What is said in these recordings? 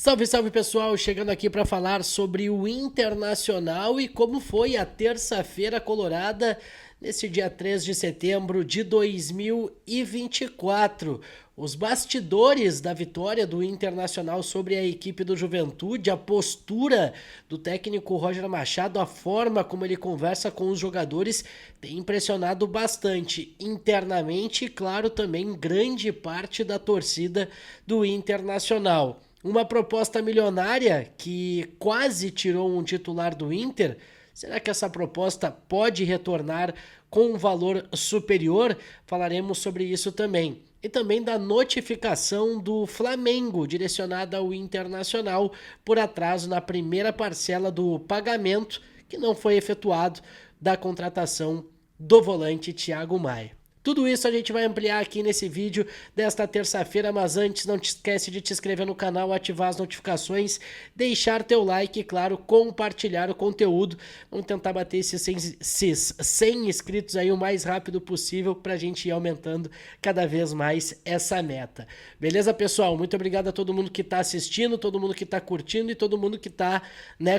Salve, salve pessoal, chegando aqui para falar sobre o Internacional e como foi a terça-feira colorada nesse dia 3 de setembro de 2024. Os bastidores da vitória do Internacional sobre a equipe do Juventude, a postura do técnico Roger Machado, a forma como ele conversa com os jogadores tem impressionado bastante internamente e, claro, também grande parte da torcida do Internacional. Uma proposta milionária que quase tirou um titular do Inter. Será que essa proposta pode retornar com um valor superior? Falaremos sobre isso também. E também da notificação do Flamengo, direcionada ao Internacional, por atraso na primeira parcela do pagamento, que não foi efetuado, da contratação do volante Thiago Maia. Tudo isso a gente vai ampliar aqui nesse vídeo desta terça-feira, mas antes não te esquece de te inscrever no canal, ativar as notificações, deixar teu like e, claro, compartilhar o conteúdo. Vamos tentar bater esses 100 inscritos aí o mais rápido possível para a gente ir aumentando cada vez mais essa meta. Beleza, pessoal? Muito obrigado a todo mundo que está assistindo, todo mundo que está curtindo e todo mundo que está,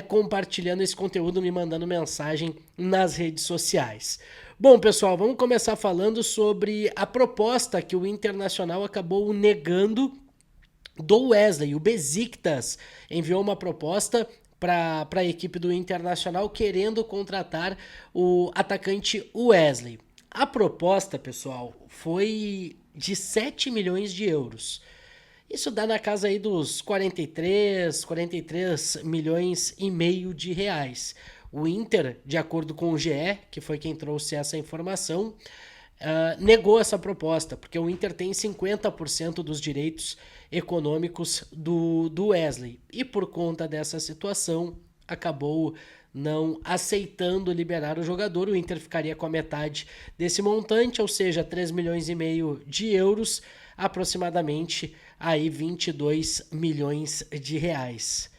compartilhando esse conteúdo, me mandando mensagem nas redes sociais. Bom, pessoal, vamos começar falando sobre a proposta que o Internacional acabou negando do Wesley. O Besiktas enviou uma proposta para a equipe do Internacional querendo contratar o atacante Wesley. A proposta, pessoal, foi de 7 milhões de euros. Isso dá na casa aí dos 43 milhões e meio de reais. O Inter, de acordo com o GE, que foi quem trouxe essa informação, negou essa proposta, porque o Inter tem 50% dos direitos econômicos do Wesley. E por conta dessa situação, acabou não aceitando liberar o jogador. O Inter ficaria com a metade desse montante, ou seja, 3 milhões e meio de euros, aproximadamente aí 22 milhões de reais.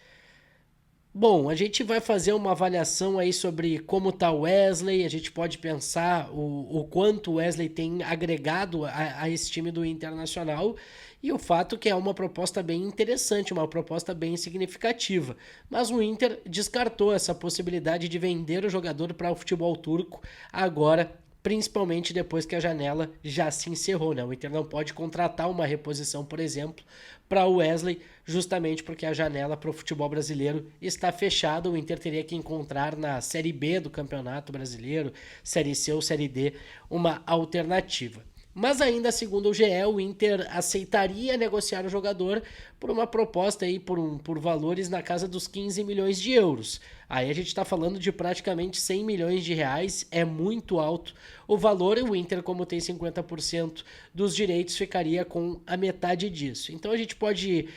Bom, a gente vai fazer uma avaliação aí sobre como tá o Wesley, a gente pode pensar o quanto o Wesley tem agregado a esse time do Internacional e o fato que é uma proposta bem interessante, uma proposta bem significativa. Mas o Inter descartou essa possibilidade de vender o jogador para o futebol turco agora, principalmente depois que a janela já se encerrou, né? O Inter não pode contratar uma reposição, por exemplo, para o Wesley, justamente porque a janela para o futebol brasileiro está fechada. O Inter teria que encontrar na Série B do Campeonato Brasileiro, Série C ou Série D, uma alternativa. Mas ainda, segundo o GE, o Inter aceitaria negociar o jogador por uma proposta aí por valores na casa dos 15 milhões de euros. Aí a gente está falando de praticamente 100 milhões de reais, é muito alto o valor, e o Inter, como tem 50% dos direitos, ficaria com a metade disso. Então a gente pode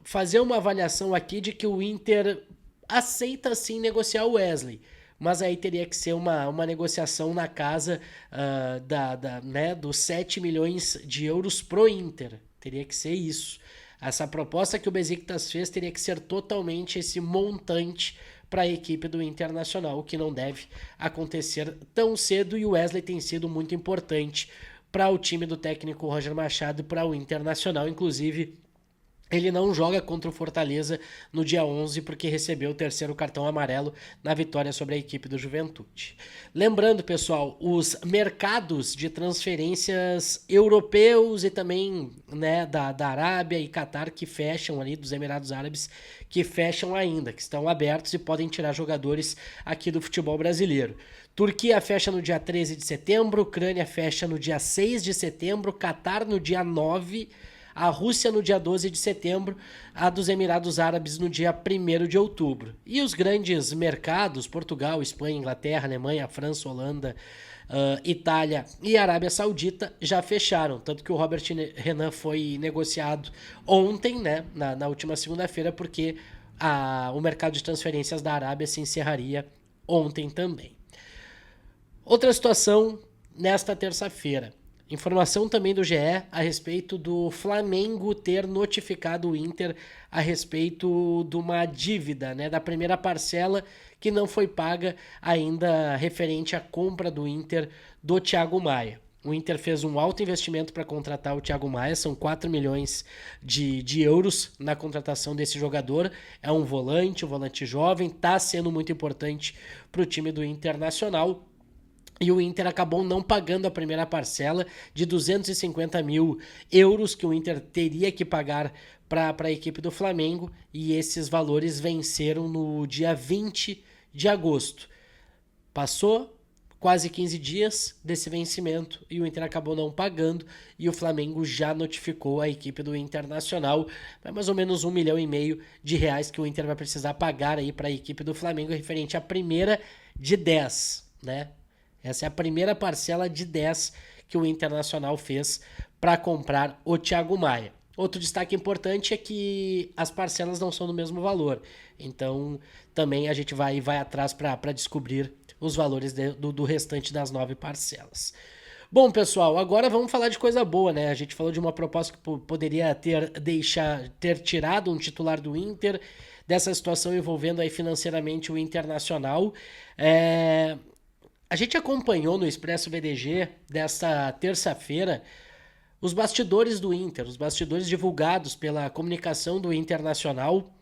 fazer uma avaliação aqui de que o Inter aceita sim negociar o Wesley, mas aí teria que ser uma negociação na casa dos 7 milhões de euros pro Inter. Teria que ser isso. Essa proposta que o Besiktas fez teria que ser totalmente esse montante para a equipe do Internacional, o que não deve acontecer tão cedo, e o Wesley tem sido muito importante para o time do técnico Roger Machado e para o Internacional. Inclusive, ele não joga contra o Fortaleza no dia 11 porque recebeu o terceiro cartão amarelo na vitória sobre a equipe do Juventude. Lembrando, pessoal, os mercados de transferências europeus e também da Arábia e Catar que fecham ali, dos Emirados Árabes, que fecham ainda, que estão abertos e podem tirar jogadores aqui do futebol brasileiro. Turquia fecha no dia 13 de setembro, Ucrânia fecha no dia 6 de setembro, Catar no dia 9, a Rússia no dia 12 de setembro, a dos Emirados Árabes no dia 1º de outubro. E os grandes mercados, Portugal, Espanha, Inglaterra, Alemanha, França, Holanda, Itália e Arábia Saudita, já fecharam. Tanto que o Robert Renan foi negociado ontem, na última segunda-feira, porque o mercado de transferências da Arábia se encerraria ontem também. Outra situação nesta terça-feira. Informação também do GE a respeito do Flamengo ter notificado o Inter a respeito de uma dívida, da primeira parcela que não foi paga ainda referente à compra do Inter do Thiago Maia. O Inter fez um alto investimento para contratar o Thiago Maia, são 4 milhões de euros na contratação desse jogador. É um volante jovem, está sendo muito importante para o time do Internacional. E o Inter acabou não pagando a primeira parcela de 250 mil euros que o Inter teria que pagar para a equipe do Flamengo. E esses valores venceram no dia 20 de agosto. Passou quase 15 dias desse vencimento e o Inter acabou não pagando e o Flamengo já notificou a equipe do Internacional, mais ou menos 1,5 milhão de reais que o Inter vai precisar pagar aí para a equipe do Flamengo referente à primeira de 10, né? Essa é a primeira parcela de 10 que o Internacional fez para comprar o Thiago Maia. Outro destaque importante é que as parcelas não são do mesmo valor. Então, também a gente vai atrás para descobrir os valores do restante das 9 parcelas. Bom, pessoal, agora vamos falar de coisa boa, né? A gente falou de uma proposta que poderia ter tirado um titular do Inter, dessa situação envolvendo aí financeiramente o Internacional. A gente acompanhou no Expresso VDG desta terça-feira os bastidores do Inter, os bastidores divulgados pela comunicação do Internacional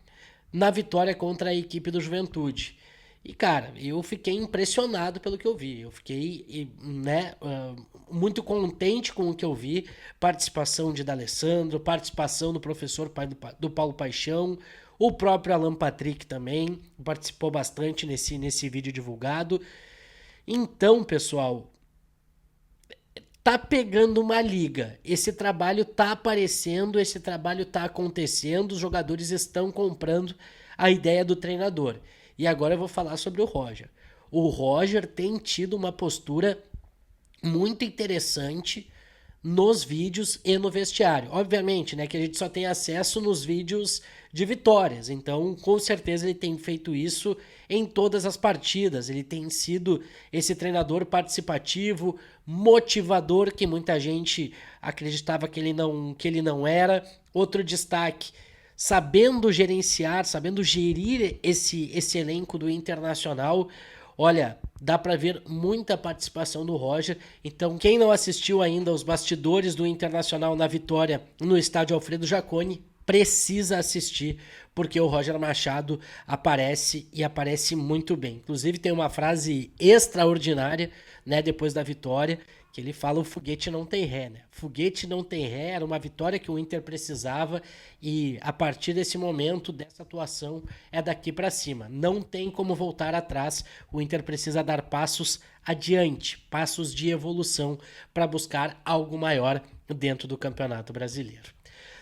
na vitória contra a equipe do Juventude. E, cara, eu fiquei impressionado pelo que eu vi. Eu fiquei, né, muito contente com o que eu vi. Participação de D'Alessandro, participação do professor do Paulo Paixão, o próprio Alan Patrick também participou bastante nesse vídeo divulgado. Então, pessoal, tá pegando uma liga. Esse trabalho tá aparecendo, esse trabalho tá acontecendo, os jogadores estão comprando a ideia do treinador. E agora eu vou falar sobre o Roger. O Roger tem tido uma postura muito interessante nos vídeos e no vestiário. Obviamente, né, que a gente só tem acesso nos vídeos de vitórias. Então, com certeza ele tem feito isso em todas as partidas. Ele tem sido esse treinador participativo, motivador, que muita gente acreditava que ele não era. Outro destaque, sabendo gerenciar, sabendo gerir esse elenco do Internacional. Olha, dá para ver muita participação do Roger. Então, quem não assistiu ainda aos bastidores do Internacional na vitória no estádio Alfredo Jaconi, precisa assistir, porque o Roger Machado aparece e aparece muito bem. Inclusive tem uma frase extraordinária, né, depois da vitória, que ele fala: o foguete não tem ré, né? Foguete não tem ré, era uma vitória que o Inter precisava e a partir desse momento, dessa atuação, é daqui para cima. Não tem como voltar atrás, o Inter precisa dar passos adiante, passos de evolução para buscar algo maior dentro do Campeonato Brasileiro.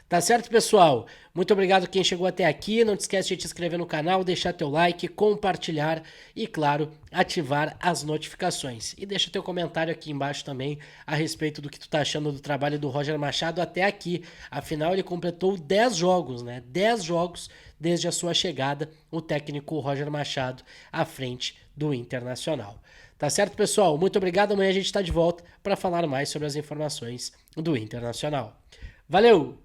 Tá certo, pessoal? Muito obrigado quem chegou até aqui. Não te esquece de te inscrever no canal, deixar teu like, compartilhar e, claro, ativar as notificações. E deixa teu comentário aqui embaixo também a respeito do que tu tá achando do trabalho do Roger Machado até aqui. Afinal, ele completou 10 jogos, né? 10 jogos desde a sua chegada, o técnico Roger Machado à frente do Internacional. Tá certo, pessoal? Muito obrigado. Amanhã a gente tá de volta para falar mais sobre as informações do Internacional. Valeu!